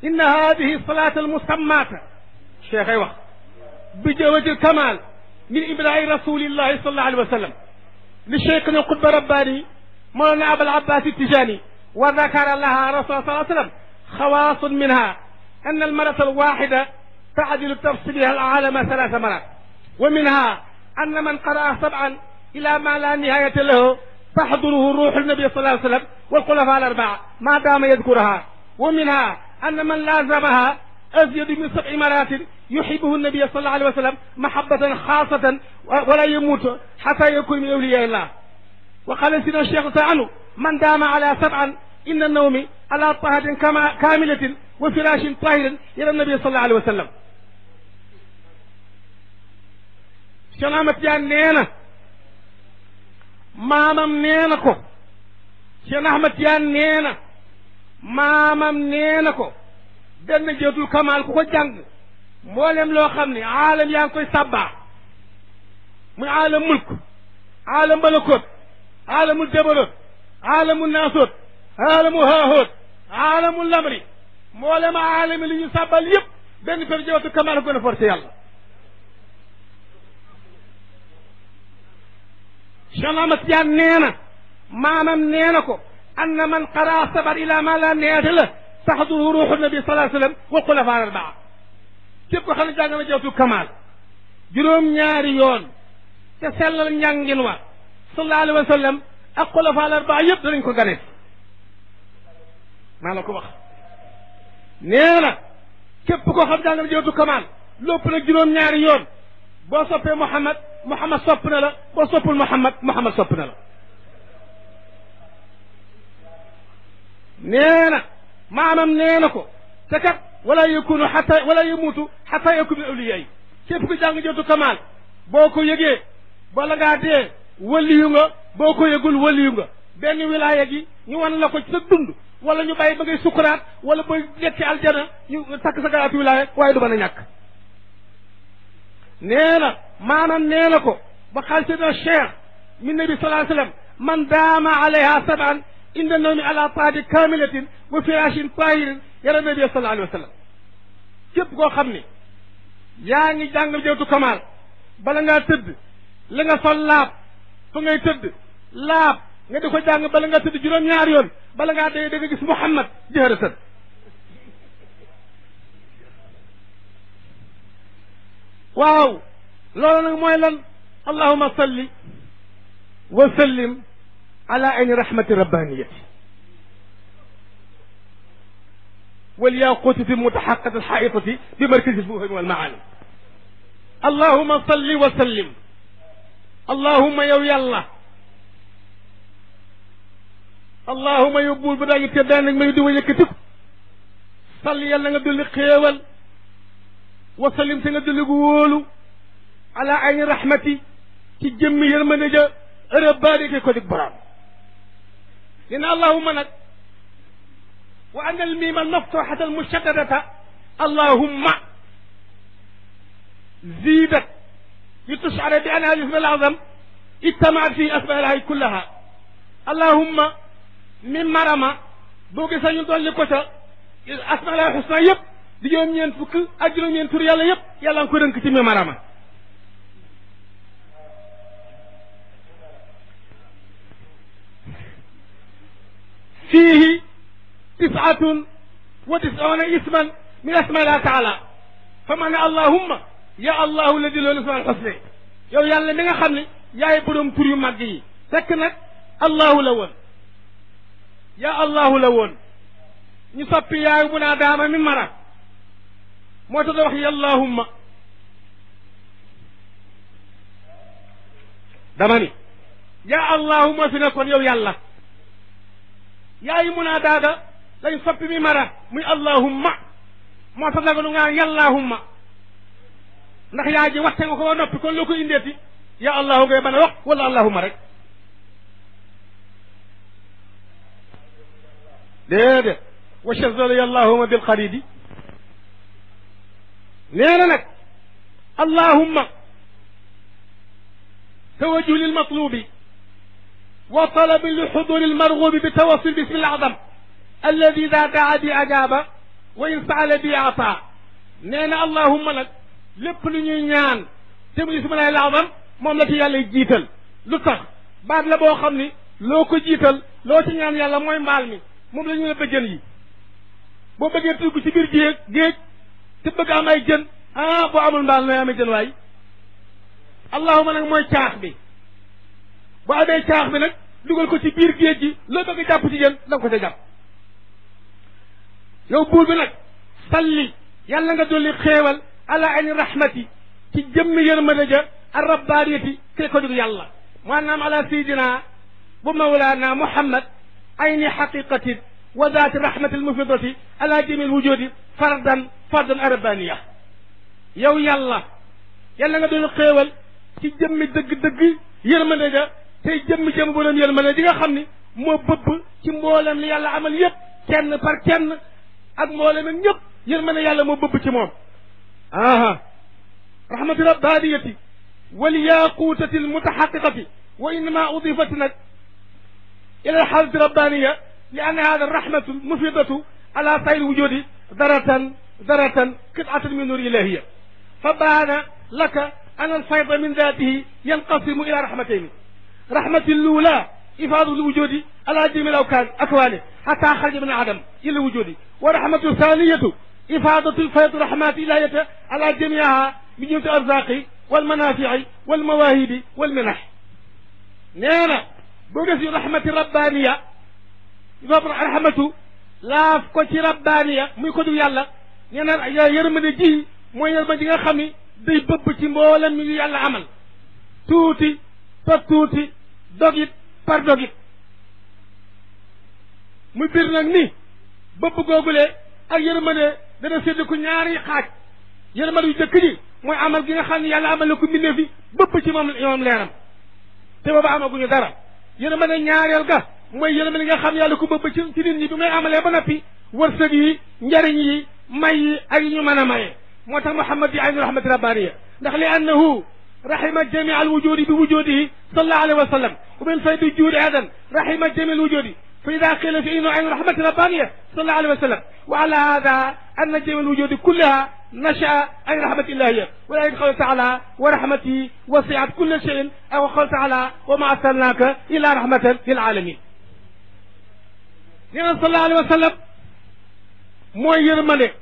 إن هذه الصلاة المسماة شيخ أيوة بجوة الكمال من إبراء رسول الله صلى الله عليه وسلم لشيخنا القطب رباني مولانا أبا العباس التجاني، وذكر لها رسول الله صلى الله عليه وسلم خواص منها أن المرة الواحدة تعدل تفصيلها العالم 3 مرات، ومنها أن من قرأ 7 إلى ما لا نهاية له تحضره روح النبي صلى الله عليه وسلم والخلفاء 4 ما دام يذكرها، ومنها أن من لازمها أزيد من 7 مرات يحبه النبي صلى الله عليه وسلم محبة خاصة ولا يموت حتى يكون من أولياء الله. وقال سيدنا الشيخ تعالى من دام على 7 إن النوم على طهر كاملة وفراش طاهر إلى النبي صلى الله عليه وسلم. شنامت جان نينا مامم نينا كو شنامت جان نينا مامم نينا كو benn jëtul kamal ku ko jàng mboolem loo xam ne aalam yaa ngi koy sabbaa muy aalam mulk aalam malakut aalamul jabarut aalamul naasut aalamul haahoot aalamul lamri mboolem aalami li ñu sabbal yëpp benn per jëtul kamal ko gën a forcé yàlla. Cheikh Ahmad Tijaan nee na maamam nee na ko anna man qaraa 7 ila ma la nihayata la taxduhu ruuxu nabi sallallahu alayhi wa sallam wal xulafaa 4 képp ko xam ne jàng na jawtu kamaal juróom-ñaari yoon te sellal njàngin wa sallallahu alayhi wa sallam ak xulafaa 4 yëpp danañ ko gane maa la ko wax. nee na képp koo xam jàng na jawtu kamaal lépp nag juróom-ñaari yoon boo soppee Muhammad Muhammad sopp na la, boo soppul Muhammad Muhammad sopp na la. nee na maamam nee na ko te kat wala yakunu xata wala yamutu xata yakunu awliya yi képp ku jàng jawtu kamaal boo ko yëgee bala ngaa dee waliyu nga, boo ko yëgul waliyu nga. benn wilaaya gi ñu wan la ko ci sa dund wala ñu bàyyi ba ngay sukuraat wala ba nekk aljana ñu takk sa garaatu wilaaya waaye du mën a ñàkk. nee na maamam nee na ko ba xaal seydina cheikh min nabi sallallahu alayhi wa sallam man daama alayha 7 inda nawmi ala taadi kamilatin wa firashin tahirin yara nabi sallallahu alayhi wa sallam. képp koo xam ne yaa ngi jàng jawtu kamaal bala ngaa tëdd la nga sol laab fa ngay tëdd laab nga di ko jàng bala ngaa tëdd juróom-ñaari yoon bala ngaa dee da nga gis Muhammad jëhërëtan. waaw loolu nag mooy lan allahuma salli wa sallim ala ayni rahmati rabbaniyati والياقوتة المتحققة الحائطة بمركز الفهم والمعاني. اللهم صل وسلم اللهم يا الله اللهم يبول بداية تدانك ما يدوي يكتك صل يلا ندل خيول وسلم تندل قولو على عين رحمتي تجمي يرمنجا رباني كودك برام لأن اللهم نك وأن الميم المفتوحة المشددة اللهم زيدت لتشعر بأن هذا الاسم الأعظم اجتمعت في أسماء الله كلها. اللهم من مرمى بوكي سنطول لكوتا أسماء الله الحسنى يب di juróom ñeent fukk ak juróom ñeent tur yàlla yëpp yàlla nga ko rënk ci mémarama. fiihi 99 isman min asmaa llahi taala fa ma ne allahumma ya allahu alladi lahu al-asmaa al-husna yow yàlla mi nga xam ne yaay borom tur yu màgg yi fekk nag allahu la woon ya allahu la woon ñu soppi yaayu bu naa daama mi mara moo tax da wax yallahumma dama ni ya allahumma fi nekkoon yow yàlla yaayu mun naa daaga lañ soppi mi mara muy allahumma moo tax nag nu ngaa yallahumma ndax yaa ji waxte nga ko ba noppi kon loo ko indeeti ya allahu ngay mën a wax wala allahumma rek déedéet wa shazala yallahumma bil xaridi nee na nag allahumma توجه للمطلوب وطلب لحضور المرغوب بتوصل باسم الأعظم الذي إذا دعا بأجاب wa in saala bi ata nee na allahumma nag lépp lu ñuy ñaan te mu ismullahi al-azam moom la ci yàlla jiital lu tax baat la boo xam ni loo ko jiital loo ci ñaan yàlla mooy mbaal mi moom la ñu ne bëjjën yi boo bëggee tugg ci biir géej te bëgg am ay jën boo amul mbaal nooy amee jën waay allahuma nag mooy caax bi boo amee caax bi nag dugal ko ci biir géej gi loo bëgg jàpp ci jën da nga ko ca jàpp yow buur bi nag salli yàlla nga dolli xéewal ala ayni rahmati ci jëmmi yërmande ja arrabbaaniyati kay ko dug yàlla maanaam ala sayidina wa mawlana muhammad ayni haqiqatin wa daati rahmati almufidati ala jami alwujudi fardan arabaniya yow yàlla nga dolli xéewal ci jëmmi dëgg-dëgg yërmande ja tey jëmmi bu doon yërmande ji nga xam ni moo bëbb ci mboolem li yàlla amal yépp kenn par kenn ak mboolem ak ñëpp yërmande yàlla moo bëbb ci moom rahmati rabbaniyati wal yaqutati almutahaqiqati wa innama udifat nag ila alxaalati rabbaniya li anna hada arrahmatu almufidatu ala sayri wujudi daratan qit'atan min nur ilahiya fa baana laka an alfayda min datihi yanqasimu ila rahmatayni rahmati lula ifadu lwujudi ala jami akwane hatta xaraja min adam ila wujudi wa rahmatu thaniyatu ifadatu alfaydu rahmati ilahiyata ala jamiha min jumti arzaqi walmanafici walmawahibi walminax nee na boo gis yu rahmati rabbaniya rahmatu laaf ko ci rabbaniya muy ko du yàlla nee na yërmande ji mooy yërmande ji nga xam ni day bëbb ci mboolem mi yàlla amal tuuti par tuuti dogit par dogit muy bir nag ni bëbb googule ak yërmande dana sédd ko ñaari xaaj yërmande yu jëkk ji mooy amal gi nga xam ne yàlla amal la ko mbindee fi bëpp ci moom leeram te booba amaguñu dara yërmande ñaareel ga mooy yërmande nga xam ne yàlla ko bëpp ci nit ñi bi ngay amalee ba noppi wërsëg yi njariñ yi may yi ak yi ñu mën a maye moo tax muhammad di aynu rahmati rabbaniya ndax li annahu rahima jami al wujudi bi wujudihi sallallahu alayhi wa sallam wa min faydi juudi adan rahima jami al wujudi fa ida qila fi innu aynu rahmati rabbaniya sallallahu alayhi wa sallam wa ala hada anna jami al wujudi kullaha نشأ أي رحمة الله ولكن قال تعالى ورحمتي وسعت كل شيء أو قال تعالى وما أرسلناك إلا رحمة للعالمين صلى الله عليه وسلم mooy yërmande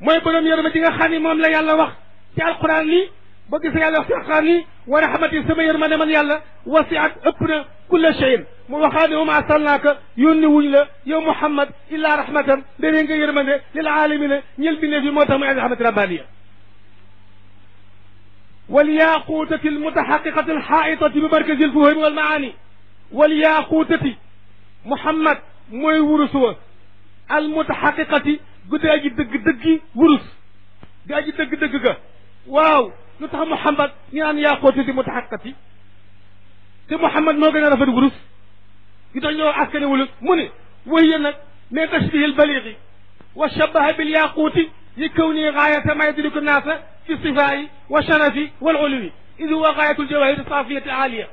mooy borom yërmande nga xam ni moom la yàlla wax ci alquran li ba gis yàlla wax ci alquran li wa rahmati sama yërmande man yàlla wasiat ëpp na kulla shay'in mu waxaa ne wa ma arsalnaaka yónni wuñ la yow Muhammad illa rahmatan dane nga yërmande lil aalamina ñël bi ne fi moo tax muy rahmati rabbaniya wal yaquutati al mutahaqiqati al haitati bi markazi al fuhumi wal maani wal yaquutati Muhammad mooy wurus wa al mutahaqiqati guddi aji dëgg-dëggi wurus di aji dëgg-dëgg ga waaw lu tax Muhammad ñu naan yaquutati mutahaqiqati te Muhammad moo gën a rafet wurus gi tax ñoo askane wulus mu ne wahiya nag min tashbihi albaligi wa shabaha bil yaquuti li kawni gaayata ma yadriku naasa fi sifaa'i wa sharafi wal uluwi id huwa gaayatu ljawahiri safiyati aaliya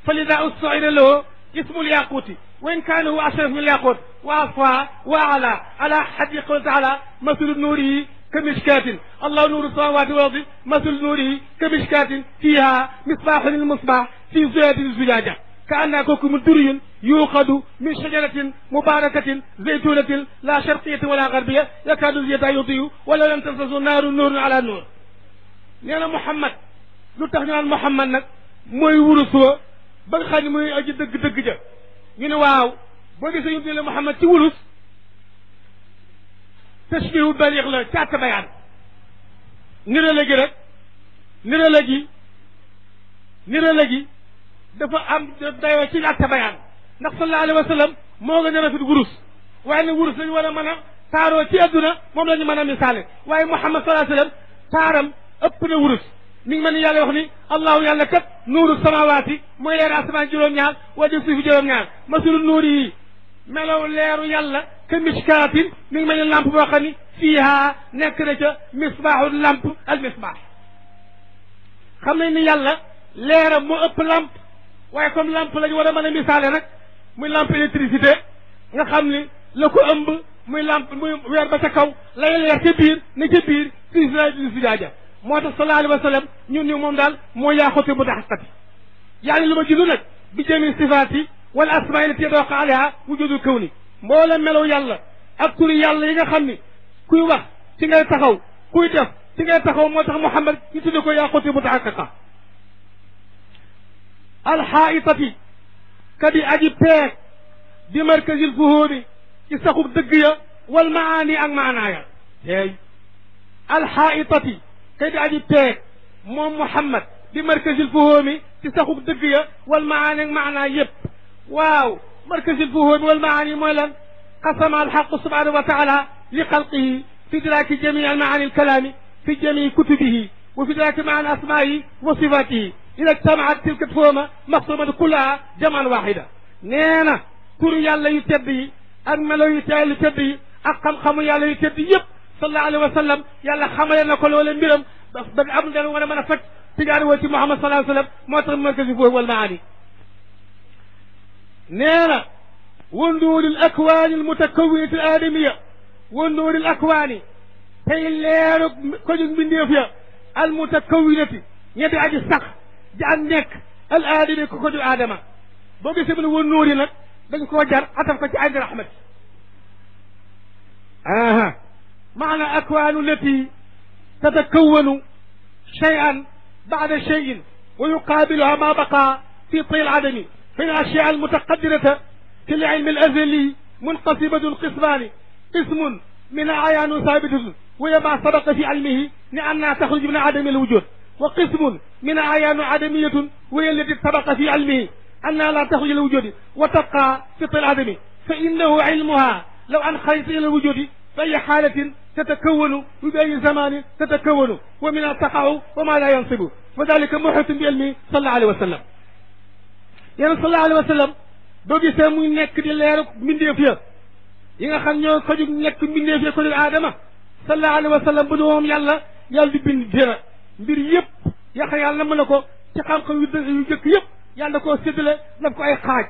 fa lida ustu'ira lahu ismu lyaquuti wa in kaana huwa ashraf min lyaquut wa asfa wa ala ala haddi qawli taala mathalu nuurihi كمشكاة الله نور السماوات والأرض مثل نوره كمشكاة فيها مصباح للمصباح في زجاجة الزجاجة كأنها كوكب دري يوقد من شجرة مباركة زيتونة لا شرقية ولا غربية يكاد زيتها يضيء ولو لم تمسسه نار نور على نور نينا محمد lu tax ñu naan Muhammad nag mooy wurusoo ba nga xam ne mooy aji dëgg-dëgg ja ñu ne waaw boo gisee ñu ne Muhammad ci wurus tashbihu baliix la càtt bayaan nirale gi rek nirale gi dafa am dayoo ci càtt bayaan ndax sallallahu alayhi wa sallam moo gën a rafet wurus waaye nag wurus lañu war a mën a taaroo ci adduna moom la ñu mën a misaale waaye Muhammad sallallahu alayhi wa sallam taaram ëpp na wurus mi ngi mel ni yàlla wax ni allahu yàlla kat nuuru samawaati mooy leer asamaan juróom-ñaar waa di suufi juróom-ñaar masulu nuuri yi melaw leeru yàlla ka miskaatin mi ngi mel ni lampe boo xam ni fiiha nekk na ca misbaaxu lampe al misbaax xam nañ ni yàlla leeram moo ëpp lampe waaye comme lampe la ñu war a mën a misaale nag muy lampe électricité nga xam ni la ko ëmb muy lamp muy weer ba ca kaw lay leer ca biir ne ca biir si jaaja moo tax sallallahu alayhi wa sallam ñun ñu moom daal moo yaaxute mu taxaqati yaani lu ma judu nag bi jami sifaati wal asmaa lati yadooqa alayha wujudul kawni mboolem melow yàlla ak turi yàlla yi nga xam ni kuy wax ci ngay taxaw kuy def ci ngay taxaw moo tax Muhammad ñu tudde ko yaaxute mu taxaqiqa alxaitati kadi aji peeg bi markazil fuhumi ci saxub dëgg ya wal maani ak maanaaya tey alxaitati kadi aji peeg moom Muhammad bi markazil fuhumi ci saxub dëgg ya wal maani ak maanaa yëpp waaw markazil fuhumi wal maani mooy lan qasama alxaqu subhanahu wa taala li xalqihi fi idraaki jamii almaani alkalaami fi jamii kutubihi wa fi idraaki maani asmaa'ihi wa sifaatihi ida ijtamaat tilka fuhuma maqsumatu kullaha jaman waxida nee na turu yàlla yu tedd yi ak melo yu teel yu tedd yi ak xam-xamu yàlla yu tedd yëpp sallallahu alayhi wa sallam yàlla xamale na ko loole mbiram ba am dana war a mën a faj tigaari woo ci Muhammad sallallahu alayhi wa sallam moo tax markazi fuhum wal maani nee na wa nuuril akwaani al mutakawwinati al aadamiya wa nuuril akwaani tey leeru ko jug mbindeef ya al mutakawwinati ñetti aji sax di ak nekk al aadami ko du aadama boo gisee mu ne wa nuuri nag dañ koo jar ataf ko ci ayni rahmati maana akwaanu lati tatakawanu cheyan bada cheyin wa yuqaabiluha ma baqa fi طي العدم فإن الأشياء المتقدرة في العلم الأزلي منقسمة قسمان قسم من عيان ثابتة وهي ما سبق في علمه لأنها تخرج من عدم الوجود وقسم من عيان عدمية وهي التي سبق في علمه أنها لا تخرج إلى الوجود وتبقى في طي العدم فإنه علمها لو أن خرجت إلى الوجود فأي حالة تتكون وبأي زمان تتكون ومنها تقع وما لا ينصب وذلك محيط بعلمه صلى الله عليه وسلم يعني صلى الله عليه وسلم doo gisee muy nekk di leeru mbindeef ya yi nga xam ñoo ko jug nekk mbindeef ya ko dul aadama sallallahu alayhi wa sallam bu du moom yàlla di bind dara mbir yëpp yaxa yàlla mën na ko ci xam-xam yu jëkk yëpp yàlla koo séddale daf ko ay xaaj